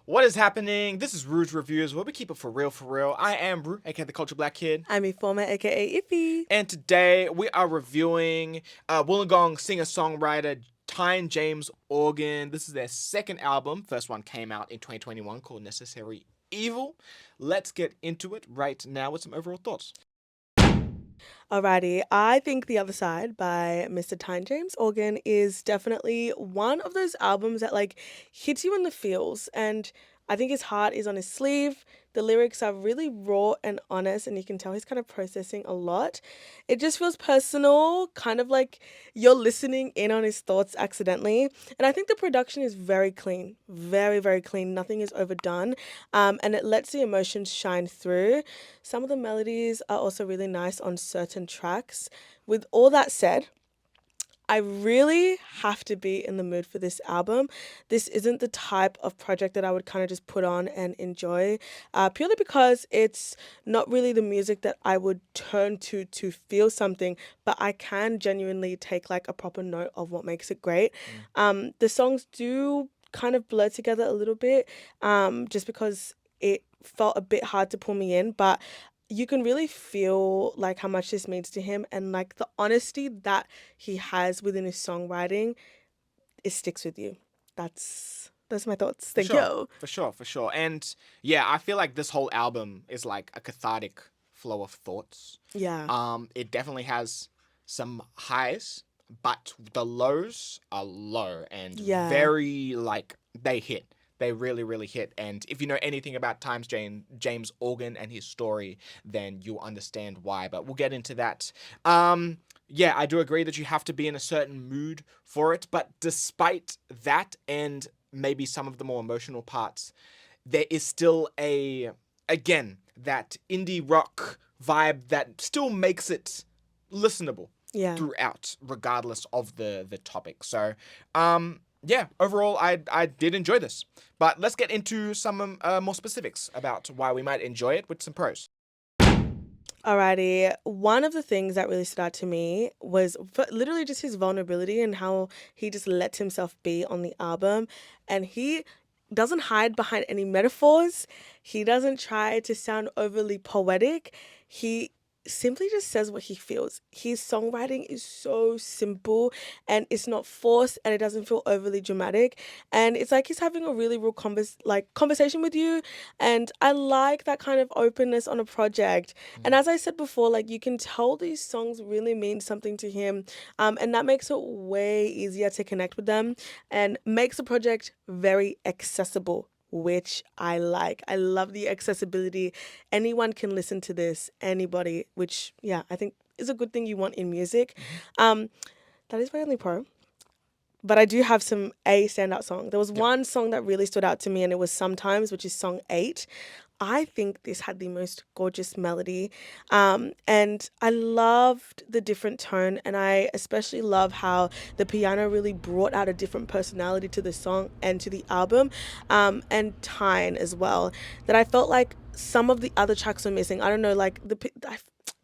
What is happening? This is Ruu's Reviews, where we keep it for real, for real. I am Ruu, aka the Culture Black Kid. I'm Ify, aka Ify. And today we are reviewing Wollongong singer-songwriter Tyne-James Organ. This is their second album. First one came out in 2021 called Necessary Evil. Let's get into it right now with some overall thoughts. Alrighty, I think The Other Side by Mr. Tyne-James Organ is definitely one of those albums that hits you in the feels, and I think his heart is on his sleeve. The lyrics are really raw and honest, and you can tell he's kind of processing a lot. It just feels personal, kind of like you're listening in on his thoughts accidentally. And I think the production is very clean, very, very clean. Nothing is overdone, and it lets the emotions shine through. Some of the melodies are also really nice on certain tracks. With all that said, I really have to be in the mood for this album. This isn't the type of project that I would kind of just put on and enjoy, purely because it's not really the music that I would turn to feel something, but I can genuinely take a proper note of what makes it great. The songs do kind of blur together a little bit, just because it felt a bit hard to pull me in, but you can really feel how much this means to him, and the honesty that he has within his songwriting, it sticks with you. That's my thoughts. Thank you. For sure. And yeah, I feel like this whole album is like a cathartic flow of thoughts. Yeah. It definitely has some highs, but the lows are low and Yeah. very they hit. They really, really hit. And if you know anything about James Organ and his story, then you'll understand why. But we'll get into that. Yeah, I do agree that you have to be in a certain mood for it. But despite that and maybe some of the more emotional parts, there is still that indie rock vibe that still makes it listenable Yeah. throughout, regardless of the topic. So, yeah, overall, I did enjoy this. But let's get into some more specifics about why we might enjoy it with some pros. Alrighty. One of the things that really stood out to me was literally just his vulnerability and how he just lets himself be on the album. And he doesn't hide behind any metaphors. He doesn't try to sound overly poetic. He simply just says what he feels. His songwriting is so simple, and it's not forced, and it doesn't feel overly dramatic. And it's like he's having a really real conversation with you. And I like that kind of openness on a project. And as I said before, you can tell these songs really mean something to him. And that makes it way easier to connect with them and makes the project very accessible, which I like. I love the accessibility. Anyone can listen to this, anybody, which, yeah, I think is a good thing you want in music. That is my only pro. But I do have some standout song. There was one song that really stood out to me, and it was Sometimes, which is song 8. I think this had the most gorgeous melody, and I loved the different tone, and I especially love how the piano really brought out a different personality to the song and to the album, and Tyne as well, that I felt like some of the other tracks were missing. I don't know,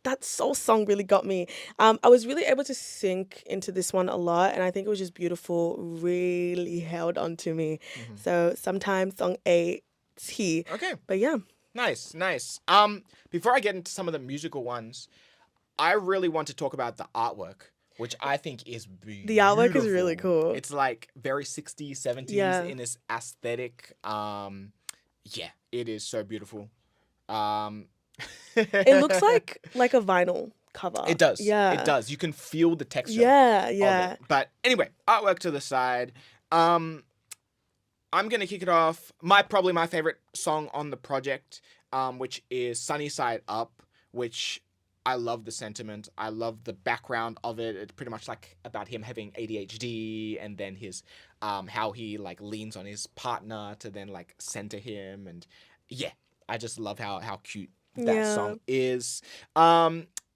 that soul song really got me. I was really able to sink into this one a lot, and I think it was just beautiful, really held on to me. So Sometimes song 8. Okay. But yeah. Nice. Before I get into some of the musical ones, I really want to talk about the artwork, which I think is beautiful. The artwork is really cool. It's very 60s, 70s in its aesthetic. Yeah, it is so beautiful. It looks like a vinyl cover. It does. Yeah. It does. You can feel the texture. Yeah. Of it. But anyway, artwork to the side. I'm gonna kick it off. Probably my favorite song on the project, which is Sunny Side Up, which I love the sentiment. I love the background of it. It's pretty much about him having ADHD, and then his how he leans on his partner to then center him, and yeah, I just love how cute that song is.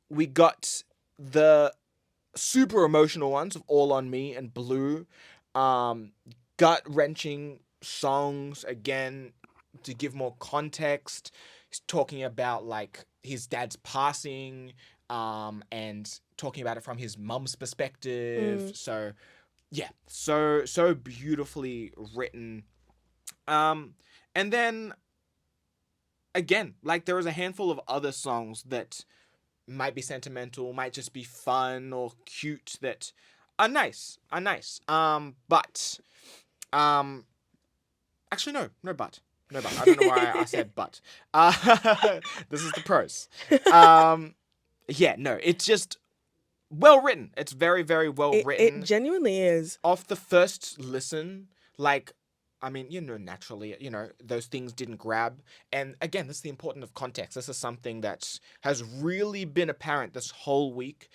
We got the super emotional ones of All on Me and Blue. Gut-wrenching songs, again, to give more context. He's talking about his dad's passing, and talking about it from his mum's perspective. So yeah, so beautifully written. And then again, like there is a handful of other songs that might be sentimental, might just be fun or cute that are nice. But um, actually no but. No but. I don't know why I said but. This is the pros. Um, yeah, no, it's just well written. It's very, very well It written. genuinely is. Off the first listen, like, I mean, naturally, those things didn't grab. And again, this is the importance of context. This is something that has really been apparent this whole week,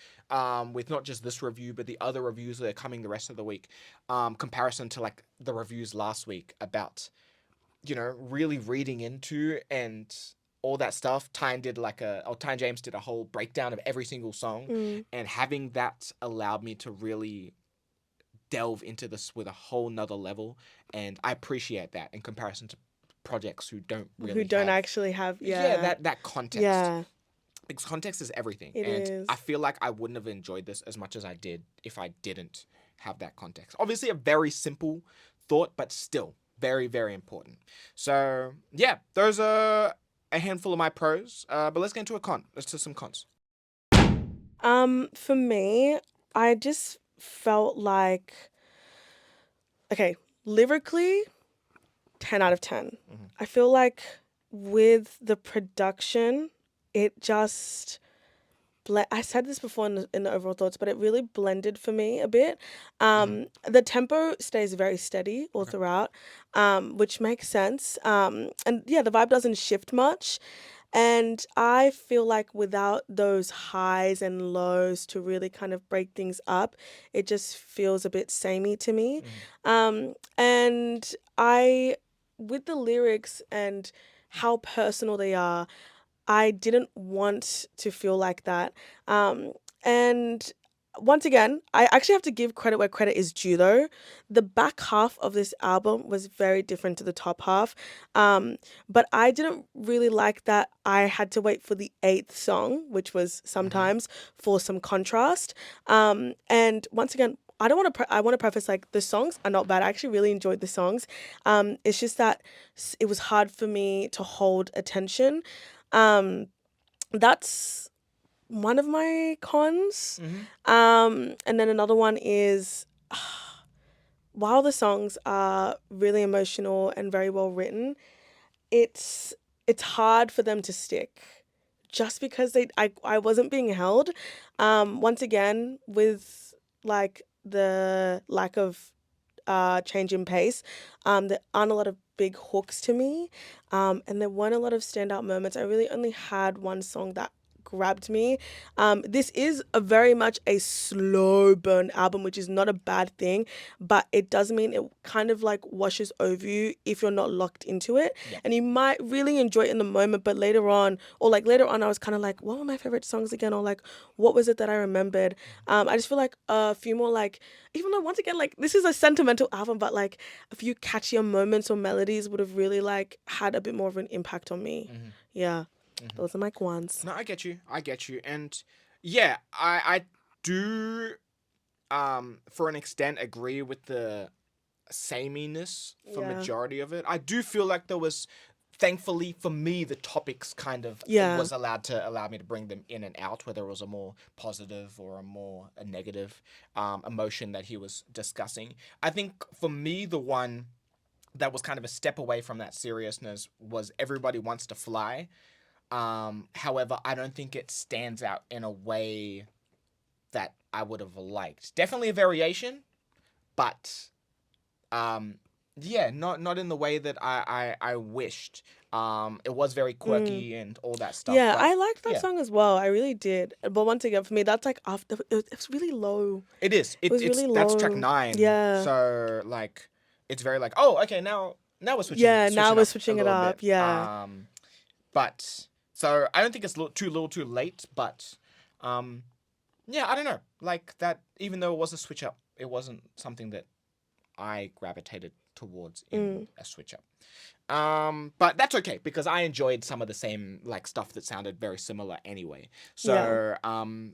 with not just this review, but the other reviews that are coming the rest of the week. Comparison to like the reviews last week about, really reading into and all that stuff. Tyne-James did a whole breakdown of every single song, Mm. and having that allowed me to really delve into this with a whole nother level, and I appreciate that in comparison to projects who don't Who really don't have actually have, that context. yeah, Because context is everything, it and I is. feel like I wouldn't have enjoyed this as much as I did if I didn't have that context. Obviously a very simple thought, but still very, very important. So yeah, those are a handful of my pros, but let's get into a con. Let's do some cons. For me, I just felt like, okay, lyrically, 10 out of 10. Mhm. I feel like with the production, it just I said this before in the overall thoughts, but it really blended for me a bit. The tempo stays very steady all Okay. throughout, which makes sense. And yeah, the vibe doesn't shift much. And I feel like without those highs and lows to really kind of break things up, it just feels a bit samey to me. And with the lyrics and how personal they are, I didn't want to feel like that. Um, and once again, I actually have to give credit where credit is due though. The back half of this album was very different to the top half. But I didn't really like that I had to wait for the eighth song, which was Mhm. sometimes, for some contrast. And once again, I don't want to. I want to preface like the songs are not bad. I actually really enjoyed the songs. It's just that it was hard for me to hold attention. Um, that's one of my cons. Mhm. And then another one is while the songs are really emotional and very well written, it's it's hard for them to stick just because I wasn't being held. Once again, with like the lack of change in pace, there aren't a lot of big hooks to me, and there weren't a lot of standout moments. I really only had one song that grabbed me. This is a very much a slow burn album, which is not a bad thing, but it does mean it kind of like washes over you if you're not locked into it. Yeah. And you might really enjoy it in the moment, but later on, or like later on, I was kind of like, what were my favorite songs again? Or like, what was it that I remembered? I just feel like a few more like, even though once again, like this is a sentimental album, but like a few catchier moments or melodies would have really like had a bit more of an impact on me. Mhm. Yeah, Mhm. those are my ones. No, I get you. I get you. And yeah, I do for an extent agree with the sameness for Yeah, majority of it. I do feel like there was, thankfully for me, the topics kind of yeah, was allowed to allow me to bring them in and out, whether it was a more positive or a negative emotion that he was discussing. I think for me the one that was kind of a step away from that seriousness was Everybody Wants to Fly. However, I don't think it stands out in a way that I would have liked. Definitely a variation, but um, yeah, not in the way that I wished. It was very mm. quirky and all that stuff, Yeah. but I liked that yeah, song as well. I really did. But once again, for me, that's like after it was really low. it is. It was It's really that's track low. 9, Yeah. so like it's very like, oh, okay, now we're Yeah. Now switching we're up a switching it little up. bit. Yeah. But so I don't think it's too late, but um, yeah, I don't know. Like that, even though it was a switch up, it wasn't something that I gravitated towards in Mm. a switch up. But that's okay because I enjoyed some of the same like stuff that sounded very similar anyway. Yeah. So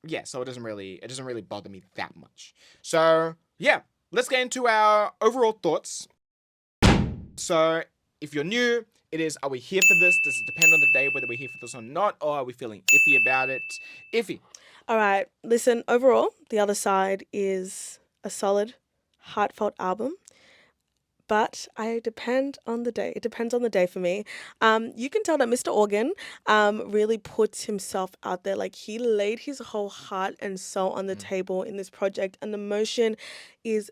yeah, so it doesn't really bother me that much. So yeah, let's get into our overall thoughts. So if you're new, it is, are we here for this? Does it depend on the day whether we're here for this or not? Or are we feeling iffy about it? Iffy. All right, listen, overall, The Other Side is a solid, heartfelt album. But I depend on the day. It depends on the day for me. You can tell that Mr. Organ really puts himself out there. Like he laid his whole heart and soul on the table in this project, and the emotion is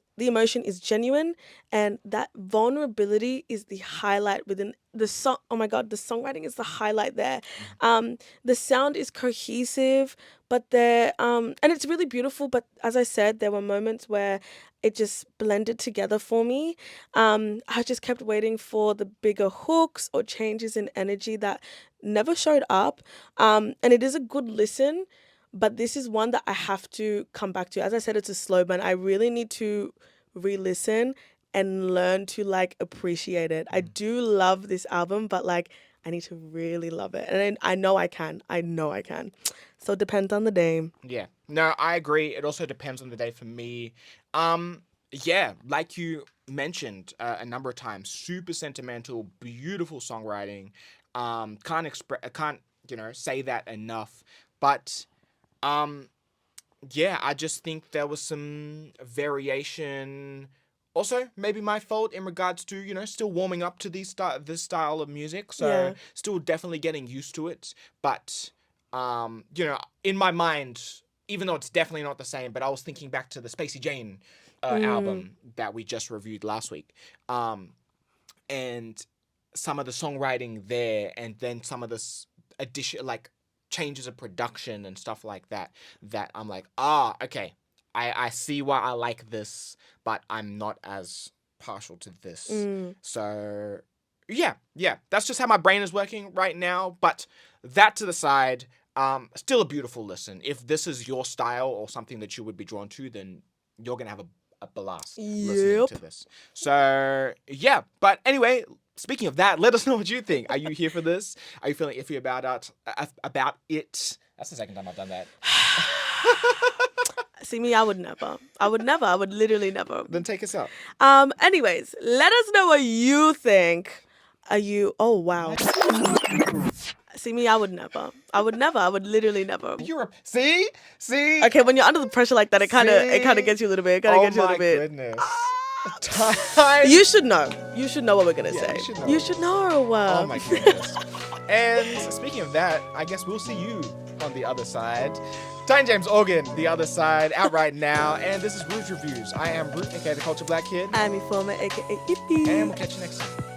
genuine, and that vulnerability is the highlight within the song. Oh my God, the songwriting is the highlight there. The sound is cohesive, but and it's really beautiful. But as I said, there were moments where it just blended together for me. I just kept waiting for the bigger hooks or changes in energy that never showed up. And it is a good listen, but this is one that I have to come back to. As I said, it's a slow burn. I really need to re-listen and learn to like appreciate it. I do love this album, but like I need to really love it. And I know I can. I know I can. So it depends on the day. Yeah. No, I agree. It also depends on the day for me. Yeah, like you mentioned a number of times, super sentimental, beautiful songwriting. Can't say that enough. But yeah, I just think there was some variation. Also, maybe my fault in regards to still warming up to this style of music. So Yeah. still definitely getting used to it. But in my mind, even though it's definitely not the same, but I was thinking back to the Spacey Jane album that we just reviewed last week, and some of the songwriting there, and then some of this addition, like changes of production and stuff like that. That I'm like, okay, I see why I like this, but I'm not as partial to this. So yeah, that's just how my brain is working right now. But that to the side. Still a beautiful listen. If this is your style or something that you would be drawn to, then you're gonna have a blast listening to this. So yeah. But anyway, speaking of that, let us know what you think. Are you here for this? Are you feeling iffy about it? That's the second time I've done that. See me, I would never. I would literally never. Then take us out. Anyways, let us know what you think. Oh wow. See me, I would never. I would literally never. Europe. See? Okay, when you're under the pressure like that, it kind of gets you a little bit. Oh my goodness. Time. You should know. You should know what we're gonna say. You should know. Oh my goodness. And speaking of that, I guess we'll see you on the other side. Tyne-James Organ, The Other Side, out right now. And this is Ruu's Reviews. I am Ruu, aka the Culture Black Kid. I'm Ify, aka Ify. And we'll catch you next time.